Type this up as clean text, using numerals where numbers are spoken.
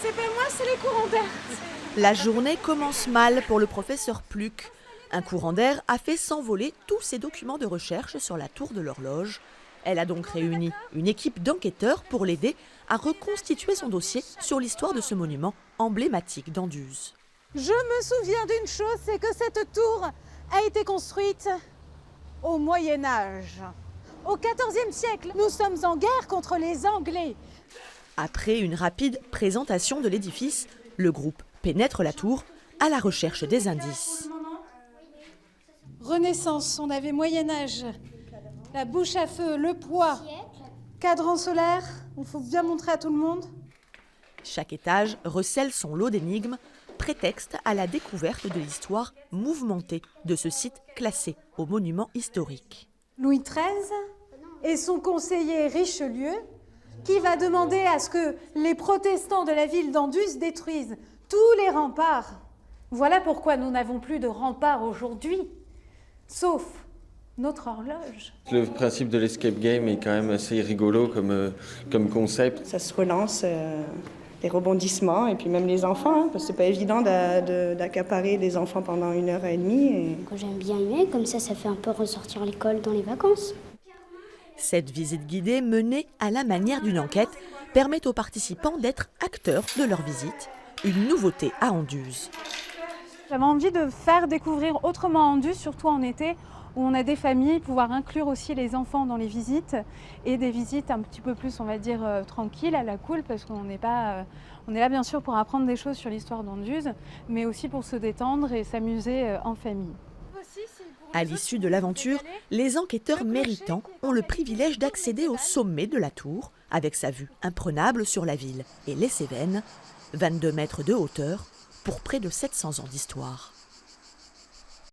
C'est pas moi, c'est les courants d'air. La journée commence mal pour le professeur Pluck. Un courant d'air a fait s'envoler tous ses documents de recherche sur la tour de l'horloge. Elle a donc réuni une équipe d'enquêteurs pour l'aider à reconstituer son dossier sur l'histoire de ce monument emblématique d'Anduze. Je me souviens d'une chose, c'est que cette tour a été construite au Moyen-Âge. Au XIVe siècle, nous sommes en guerre contre les Anglais. Après une rapide présentation de l'édifice, le groupe pénètre la tour à la recherche des indices. Renaissance, on avait Moyen-Âge, la bouche à feu, le poids, cadran solaire, il faut bien montrer à tout le monde. Chaque étage recèle son lot d'énigmes, prétexte à la découverte de l'histoire mouvementée de ce site classé au monument historique. Louis XIII et son conseiller Richelieu qui va demander à ce que les protestants de la ville d'Anduze détruisent tous les remparts. Voilà pourquoi nous n'avons plus de remparts aujourd'hui, sauf notre horloge. Le principe de l'escape game est quand même assez rigolo comme concept. Ça se relance, les rebondissements, et puis même les enfants, hein, parce que c'est pas évident d'accaparer des enfants pendant 1h30. J'aime bien aimer, comme ça fait un peu ressortir l'école dans les vacances. Cette visite guidée menée à la manière d'une enquête permet aux participants d'être acteurs de leur visite, une nouveauté à Anduze. J'avais envie de faire découvrir autrement Anduze, surtout en été, où on a des familles, pouvoir inclure aussi les enfants dans les visites et des visites un petit peu plus, on va dire, tranquilles, à la cool, parce qu'on n'est pas, on est là bien sûr pour apprendre des choses sur l'histoire d'Anduze, mais aussi pour se détendre et s'amuser en famille. À l'issue de l'aventure, les enquêteurs méritants ont le privilège d'accéder au sommet de la tour, avec sa vue imprenable sur la ville et les Cévennes, 22 mètres de hauteur pour près de 700 ans d'histoire.